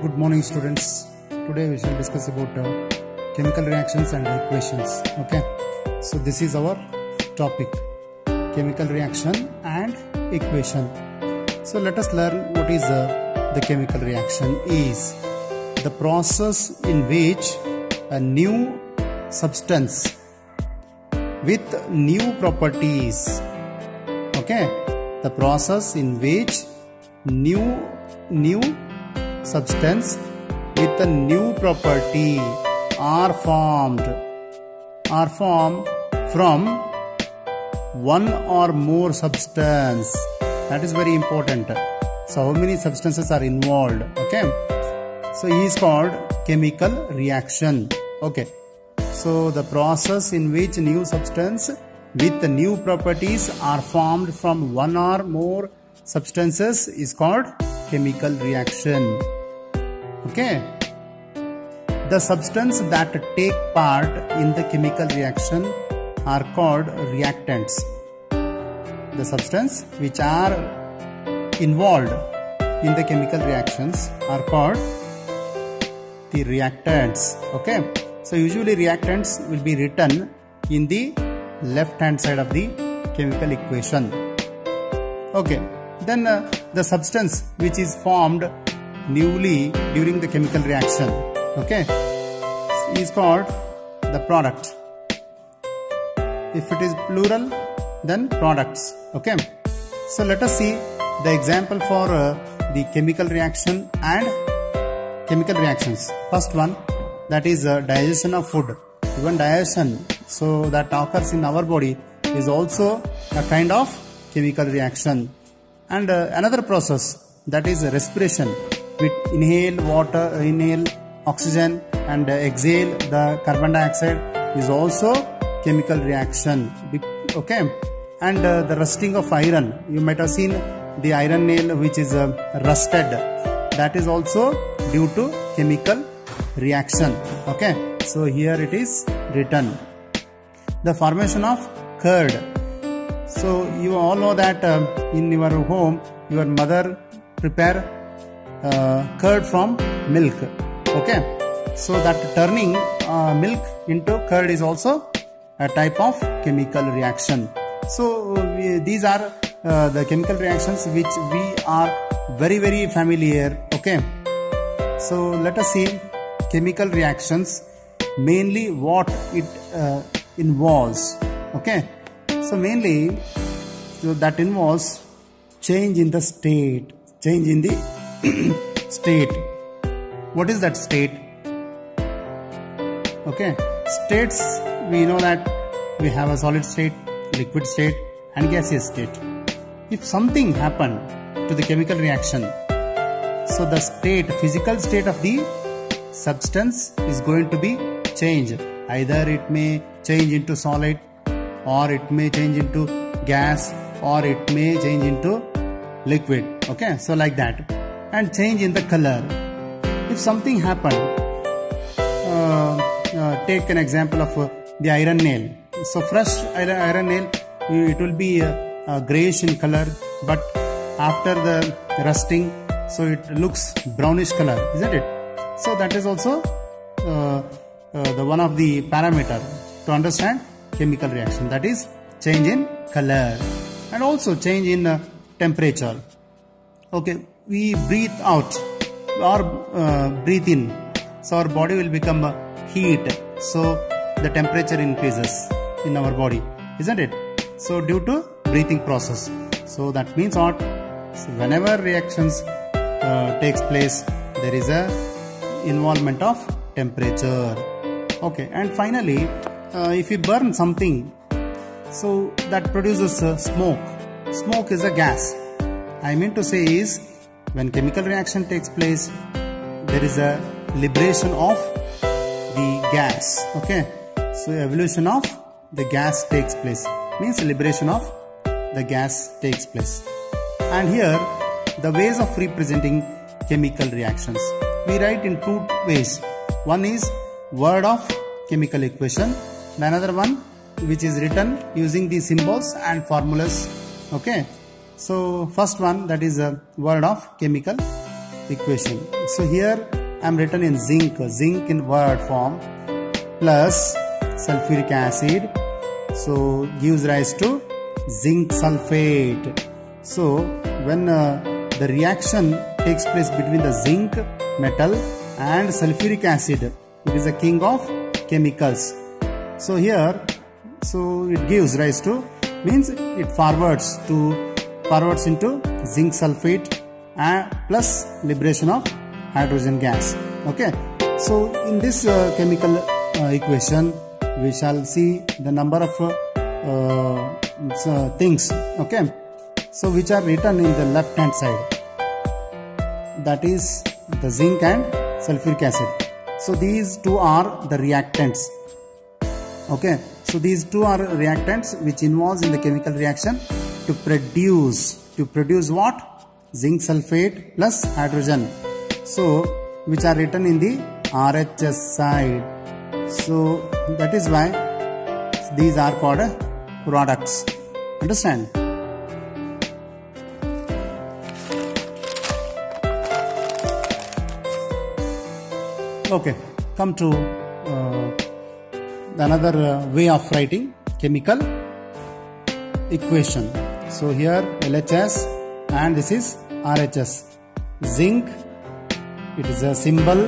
Good morning, students. Today we shall discuss about chemical reactions and equations. Okay, so this is our topic, chemical reaction and equation. So let us learn what is the chemical reaction is. The process in which a new substance with new properties, okay, the process in which new substance with a new property are formed from one or more substance. That is very important. So how many substances are involved? Okay, so it is called chemical reaction. Okay, so the process in which new substance with new properties are formed from one or more substances is called chemical reaction. Okay, the substance that take part in the chemical reaction are called reactants. The substance which are involved in the chemical reactions are called the reactants. Okay, so usually reactants will be written in the left hand side of the chemical equation. Okay, then the substance which is formed newly during the chemical reaction, okay, is called the product. If it is plural, then products. Okay, so let us see the example for the chemical reaction and chemical reactions. First one, that is digestion of food. Even digestion, so that occurs in our body, is also a kind of chemical reaction. And another process, that is respiration. We inhale oxygen and exhale the carbon dioxide, is also chemical reaction. Okay, and the rusting of iron, you might have seen the iron nail which is rusted, that is also due to chemical reaction. Okay, so here it is written. The formation of curd. So you all know that in your home your mother prepare curd from milk. Okay, so that turning milk into curd is also a type of chemical reaction. So these are the chemical reactions which we are very familiar. Okay, so let us see chemical reactions, mainly what it involves. Okay, so mainly that involves change in the state. Change in the state. What is that state? Okay, states, we know that we have a solid state, liquid state and gaseous state. If something happened to the chemical reaction, so the state, physical state of the substance is going to be changed. Either it may change into solid, or it may change into gas, or it may change into liquid. Okay, so like that. And change in the color. If something happened, take an example of the iron nail. So fresh iron nail, it will be grayish in color, but after the rusting, so it looks brownish color, isn't it? So that is also the one of the parameter to understand chemical reaction, that is change in color and also change in temperature. Okay, we breathe out or breathe in, so our body will become heat, so the temperature increases in our body, isn't it? So due to breathing process. So that means what? So whenever reactions takes place, there is a involvement of temperature. Okay, and finally if you burn something, so that produces smoke. Smoke is a gas. I mean to say is, when chemical reaction takes place, there is a liberation of the gas. Okay, so evolution of the gas takes place, means liberation of the gas takes place. And here the ways of representing chemical reactions, we write in two ways. One is word of chemical equation, and another one which is written using the symbols and formulas. Okay, so first one, that is a word of chemical equation. So here I am written in zinc in word form plus sulfuric acid, so gives rise to zinc sulfate. So when the reaction takes place between the zinc metal and sulfuric acid, it is a king of chemicals. So here, so it gives rise to, means it forwards into zinc sulfate plus liberation of hydrogen gas. Okay, so in this chemical equation we shall see the number of things, okay, so which are written in the left hand side, that is the zinc and sulfuric acid. So these two are the reactants. Okay, so these two are reactants which involves in the chemical reaction to produce what? Zinc sulfate plus hydrogen, so which are written in the RHS side. So that is why these are called products. Understand? Okay, come to another way of writing chemical equation. So here LHS and this is RHS. Zinc, it is a symbol,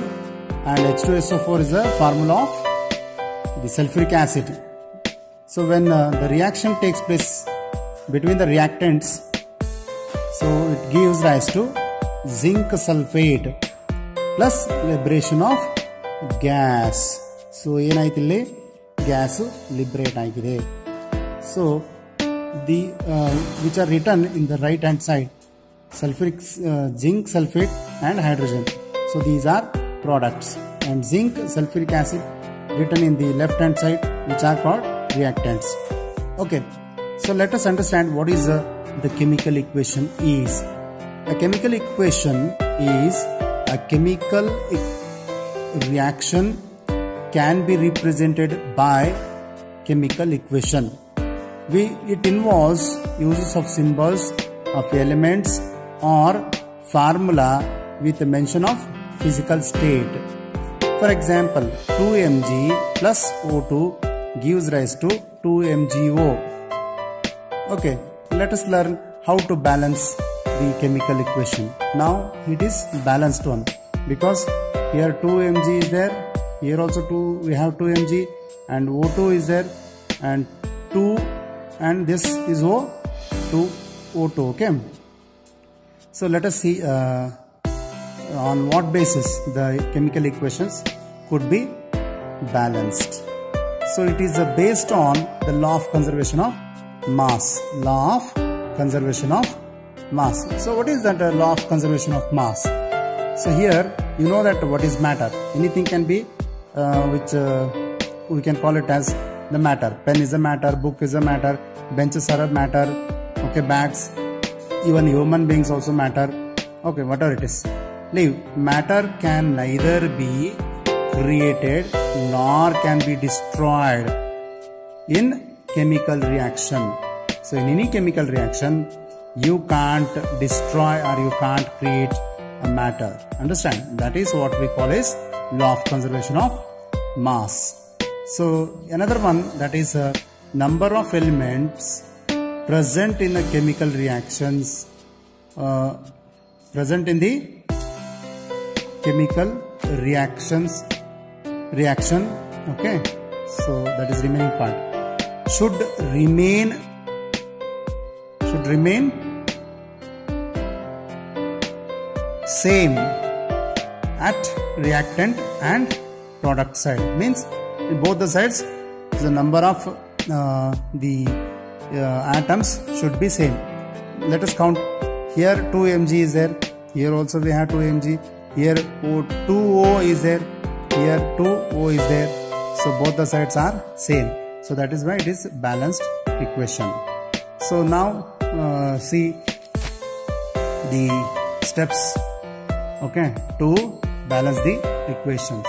and H2SO4 is a formula of the sulfuric acid. So when the reaction takes place between the reactants, so it gives rise to zinc sulfate plus liberation of gas. So ಏನಾಯ್ತಿಲ್ಲಿ gas liberate ಆಗಿದೆ. So the which are written in the right hand side, sulfuric zinc sulfate and hydrogen. So these are products, and zinc sulfuric acid written in the left hand side, which are called reactants. Okay, so let us understand what is the chemical equation is. A chemical equation is a chemical reaction can be represented by chemical equation. It involves uses of symbols of elements or formula with a mention of physical state. For example, 2Mg plus O2 gives rise to 2MgO. Okay, let us learn how to balance the chemical equation. Now it is balanced one, because here 2Mg is there, here also we have 2Mg, and O2 is there, and 2, and this is O2, okay. So let us see on what basis the chemical equations could be balanced. So it is based on the law of conservation of mass. Law of conservation of mass. So what is that law of conservation of mass? So here you know that what is matter. Anything can be which we can call it as the matter. Pen is a matter, book is a matter, benches are a matter, okay, bags, even human beings also matter, okay, whatever it is. Matter can neither be created nor can be destroyed in chemical reaction. So in any chemical reaction, you can't destroy or you can't create a matter. Understand? That is what we call as law of conservation of mass. So another one, that is number of elements present in the chemical reactions, present in the chemical reaction, okay. So that is remaining part. Should remain same at reactant and product side. Means in both the sides the number of the atoms should be same. Let us count. Here 2Mg is there, here also we have 2Mg, here 2O is there, here 2O is there. So both the sides are same. So that is why it is balanced equation. So now see the steps, okay, to balance the equations.